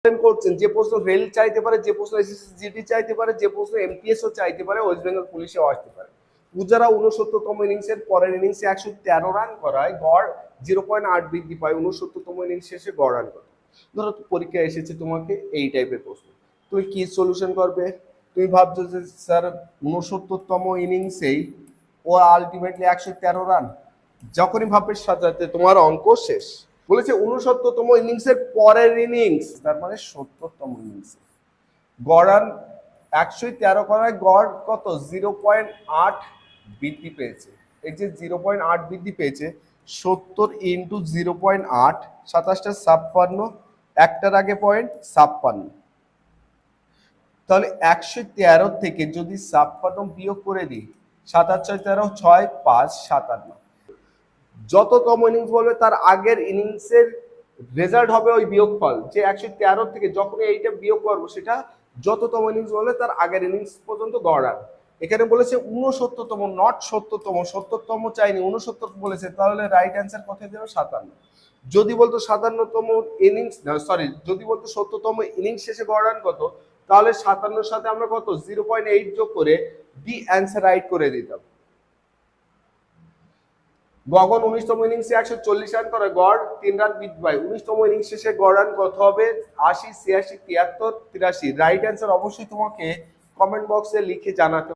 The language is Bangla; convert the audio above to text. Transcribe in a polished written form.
করছেন, যে প্রশ্ন রেল চাইতে পারে, যে প্রশ্ন এসএসসি জিডি চাইতে পারে, যে প্রশ্ন এমপিএসও চাইতে পারে, ওয়েস্ট বেঙ্গল পুলিশেও আসতে পারে। পূজারা 69তম ইনিংসের পরের ইনিংসে 113 রান করায় গড় 0.8 বৃদ্ধি পায় 69তম ইনিংস শেষে গড় রান করে। ধরো পরীক্ষা এসেছে তোমাকে এই টাইপের প্রশ্ন, তুমি কি সলিউশন করবে? তুমি ভাবছো যে স্যার 69তম ইনিংসেই ও আলটিমেটলি 113 রান, যখনই ভাববে সাথে তোমার অঙ্ক শেষ। বলেছে 69তম ইনিংসের পরের ইনিংস, তার মানে 70তম ইনিংসে গড় রান 113 করায় গড় কত 0.8 বৃদ্ধি পেয়েছে। এই যে 0.8 বৃদ্ধি পেয়েছে, 70 ইন্টু 0.8, 27টা 56, একটার আগে পয়েন্ট 56, তাহলে 113 থেকে যদি 56 বিয়োগ করে দিই, 7 আর 6 13, 6 5 57, যততম ইনিংস বলবে তার আগের ইনিংসের রেজাল্ট হবে ওই বিয়োগফল। যে 113 থেকে যখন এইটা বিয়োগ করবো সেটা যততম ইনিংস বলবে তার আগের ইনিংস পর্যন্ত গড় রান। এখানে বলেছে 69তম, নট 70তম, 70তম চাইনি, 69 বলেছে, তাহলে রাইট অ্যান্সার কোথায় দেবে? 57। যদি বলতো 57তম ইনিংস, সরি, যদি বলতো 70তম ইনিংস শেষে গড় রান কত, তাহলে 57-র সাথে আমরা কত 0.8 যোগ করে বি অ্যান্সার রাইট করে দিতাম। গগন 19তম ইনিংসে 140 রান করে গড় 3 রান বৃদ্ধি পায়। 19তম ইনিংস শেষে গড় রান কত হবে? 80, 86, 73, 83। রাইট অ্যান্সার অবশ্যই তোমাকে কমেন্ট বক্সে লিখে জানাতে